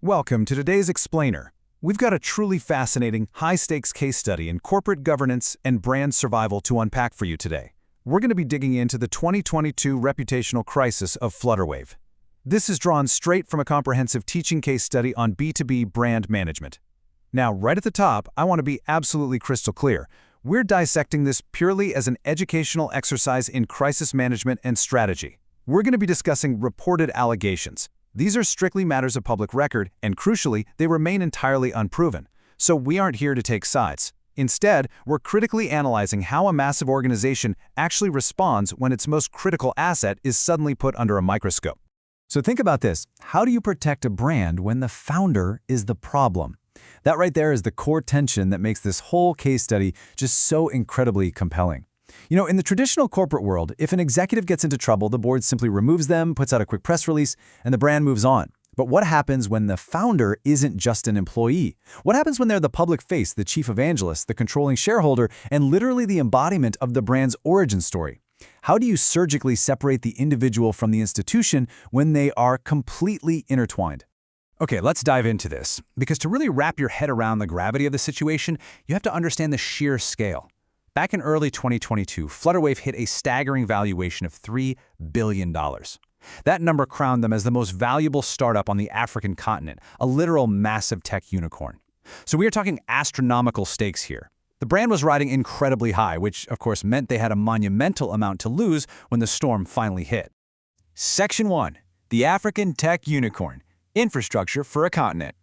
Welcome to today's Explainer. We've got a truly fascinating, high-stakes case study in corporate governance and brand survival to unpack for you today. We're going to be digging into the 2022 reputational crisis of Flutterwave. This is drawn straight from a comprehensive teaching case study on B2B brand management. Now, right at the top, I want to be absolutely crystal clear. We're dissecting this purely as an educational exercise in crisis management and strategy. We're going to be discussing reported allegations. These are strictly matters of public record, and crucially, they remain entirely unproven. So we aren't here to take sides. Instead, we're critically analyzing how a massive organization actually responds when its most critical asset is suddenly put under a microscope. So think about this. How do you protect a brand when the founder is the problem? That right there is the core tension that makes this whole case study just so incredibly compelling. You know, in the traditional corporate world, if an executive gets into trouble, the board simply removes them, puts out a quick press release, and the brand moves on. But what happens when the founder isn't just an employee? What happens when they're the public face, the chief evangelist, the controlling shareholder, and literally the embodiment of the brand's origin story? How do you surgically separate the individual from the institution when they are completely intertwined? Okay, let's dive into this, because to really wrap your head around the gravity of the situation, you have to understand the sheer scale. Back in early 2022, Flutterwave hit a staggering valuation of $3 billion. That number crowned them as the most valuable startup on the African continent, a literal massive tech unicorn. So we are talking astronomical stakes here. The brand was riding incredibly high, which of course meant they had a monumental amount to lose when the storm finally hit. Section 1. The African Tech Unicorn. Infrastructure for a continent.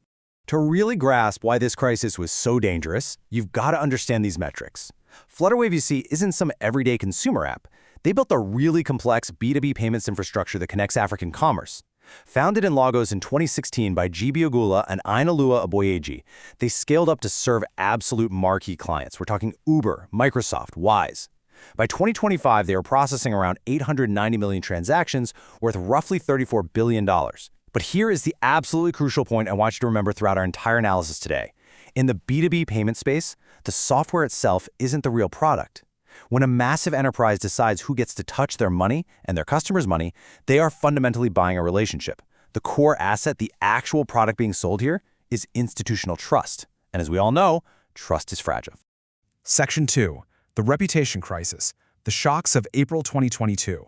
To really grasp why this crisis was so dangerous, you've got to understand these metrics. Flutterwave, you see, isn't some everyday consumer app. They built a really complex B2B payments infrastructure that connects African commerce. Founded in Lagos in 2016 by Olugbenga Agboola and Inalua Aboyeji, they scaled up to serve absolute marquee clients. We're talking Uber, Microsoft, Wise. By 2025, they were processing around 890 million transactions worth roughly $34 billion. But here is the absolutely crucial point I want you to remember throughout our entire analysis today. In the B2B payment space, the software itself isn't the real product. When a massive enterprise decides who gets to touch their money and their customers' money, they are fundamentally buying a relationship. The core asset, the actual product being sold here, is institutional trust. And as we all know, trust is fragile. Section 2. The Reputation Crisis. The Shocks of April 2022.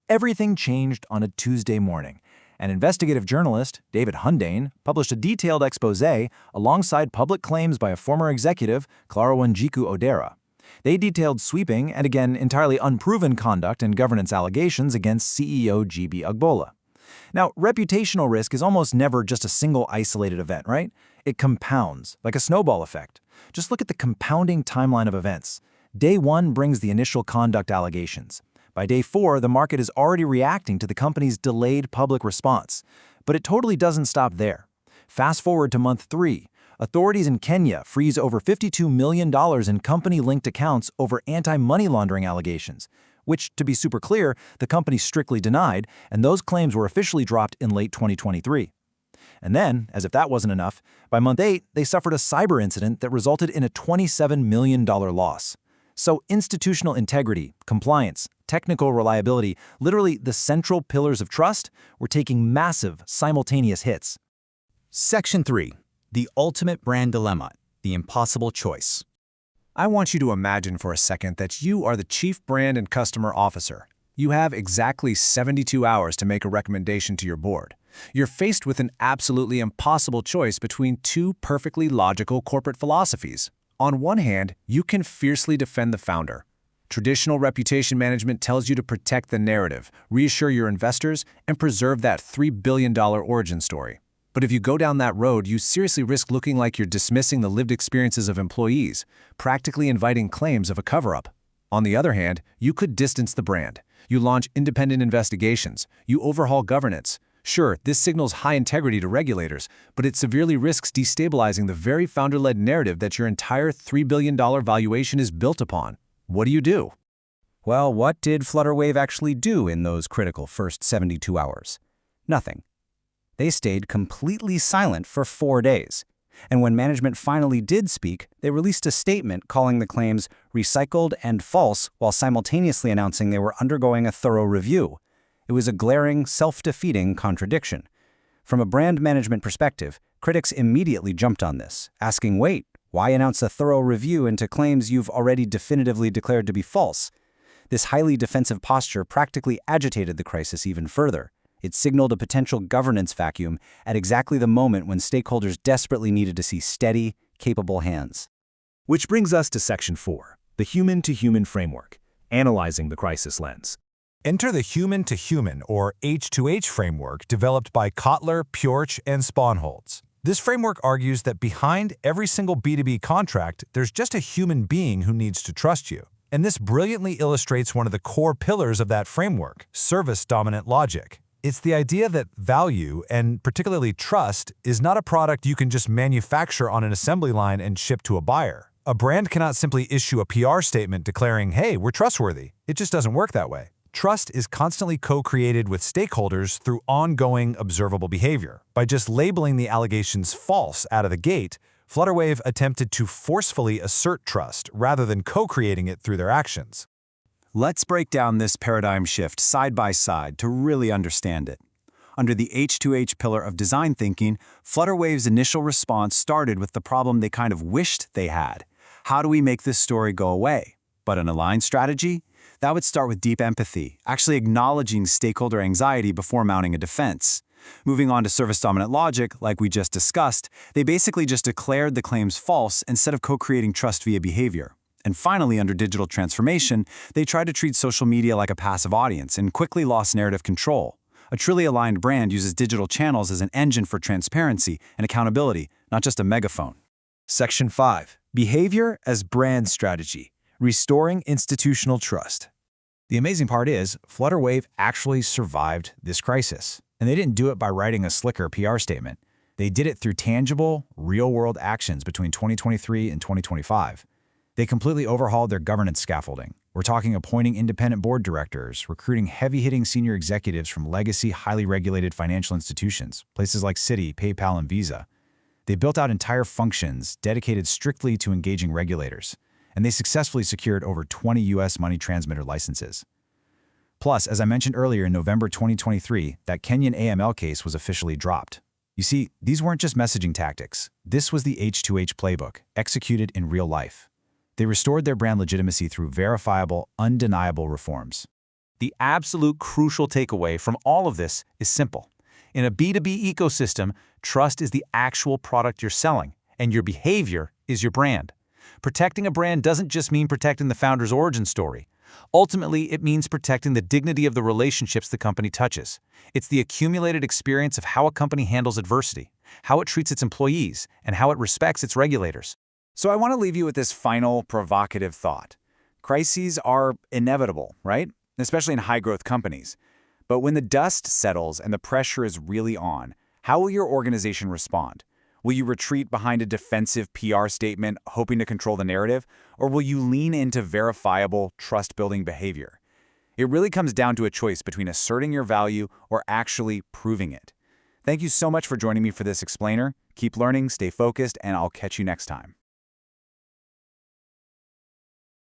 Everything changed on a Tuesday morning. An investigative journalist, David Hundane, published a detailed exposé alongside public claims by a former executive, Clara Wanjiku Odera. They detailed sweeping and again entirely unproven conduct and governance allegations against CEO GB Agboola. Now, reputational risk is almost never just a single isolated event, right? It compounds, like a snowball effect. Just look at the compounding timeline of events. Day 1 brings the initial conduct allegations. By day 4, the market is already reacting to the company's delayed public response. But it totally doesn't stop there. Fast forward to month 3. Authorities in Kenya freeze over $52 million in company-linked accounts over anti-money laundering allegations, which, to be super clear, the company strictly denied, and those claims were officially dropped in late 2023. And then, as if that wasn't enough, by month 8, they suffered a cyber incident that resulted in a $27 million loss. So institutional integrity, compliance, technical reliability, literally the central pillars of trust, were taking massive, simultaneous hits. Section 3. The Ultimate Brand Dilemma. The Impossible Choice. I want you to imagine for a second that you are the Chief Brand and Customer Officer. You have exactly 72 hours to make a recommendation to your board. You're faced with an absolutely impossible choice between two perfectly logical corporate philosophies. On one hand, you can fiercely defend the founder. Traditional reputation management tells you to protect the narrative, reassure your investors, and preserve that $3 billion origin story. But if you go down that road, you seriously risk looking like you're dismissing the lived experiences of employees, practically inviting claims of a cover-up. On the other hand, you could distance the brand. You launch independent investigations. You overhaul governance. Sure, this signals high integrity to regulators, but it severely risks destabilizing the very founder-led narrative that your entire $3 billion valuation is built upon. What do? Well, what did Flutterwave actually do in those critical first 72 hours? Nothing. They stayed completely silent for 4 days. And when management finally did speak, they released a statement calling the claims recycled and false while simultaneously announcing they were undergoing a thorough review. It was a glaring, self-defeating contradiction. From a brand management perspective, Critics immediately jumped on this, asking, wait, why announce a thorough review into claims you've already definitively declared to be false? This highly defensive posture practically agitated the crisis even further. It signaled a potential governance vacuum at exactly the moment when stakeholders desperately needed to see steady, capable hands. Which brings us to Section 4, the human-to-human framework, analyzing the crisis lens. Enter the human-to-human, or H2H framework developed by Kotler, Pjorch, and Sponholz. This framework argues that behind every single B2B contract, there's just a human being who needs to trust you. And this brilliantly illustrates one of the core pillars of that framework, service-dominant logic. It's the idea that value, and particularly trust, is not a product you can just manufacture on an assembly line and ship to a buyer. A brand cannot simply issue a PR statement declaring, hey, we're trustworthy. It just doesn't work that way. Trust is constantly co-created with stakeholders through ongoing observable behavior. By just labeling the allegations false out of the gate, Flutterwave attempted to forcefully assert trust rather than co-creating it through their actions. Let's break down this paradigm shift side by side to really understand it. Under the H2H pillar of design thinking, Flutterwave's initial response started with the problem they kind of wished they had. How do we make this story go away? But an aligned strategy? That would start with deep empathy, actually acknowledging stakeholder anxiety before mounting a defense. Moving on to service-dominant logic, like we just discussed, they basically just declared the claims false instead of co-creating trust via behavior. And finally, under digital transformation, they tried to treat social media like a passive audience and quickly lost narrative control. A truly aligned brand uses digital channels as an engine for transparency and accountability, not just a megaphone. Section 5, behavior as brand strategy, restoring institutional trust. The amazing part is, Flutterwave actually survived this crisis. And they didn't do it by writing a slicker PR statement. They did it through tangible, real-world actions between 2023 and 2025. They completely overhauled their governance scaffolding. We're talking appointing independent board directors, recruiting heavy-hitting senior executives from legacy, highly regulated financial institutions, places like Citi, PayPal, and Visa. They built out entire functions dedicated strictly to engaging regulators, and they successfully secured over 20 U.S. money transmitter licenses. Plus, as I mentioned earlier in November 2023, that Kenyan AML case was officially dropped. You see, these weren't just messaging tactics. This was the H2H playbook, executed in real life. They restored their brand legitimacy through verifiable, undeniable reforms. The absolute crucial takeaway from all of this is simple. In a B2B ecosystem, trust is the actual product you're selling, and your behavior is your brand. Protecting a brand doesn't just mean protecting the founder's origin story. Ultimately, it means protecting the dignity of the relationships the company touches. It's the accumulated experience of how a company handles adversity, how it treats its employees, and how it respects its regulators. So I want to leave you with this final provocative thought. Crises are inevitable, right? Especially in high-growth companies. But when the dust settles and the pressure is really on, how will your organization respond? Will you retreat behind a defensive PR statement, hoping to control the narrative? Or will you lean into verifiable, trust-building behavior? It really comes down to a choice between asserting your value or actually proving it. Thank you so much for joining me for this explainer. Keep learning, stay focused, and I'll catch you next time.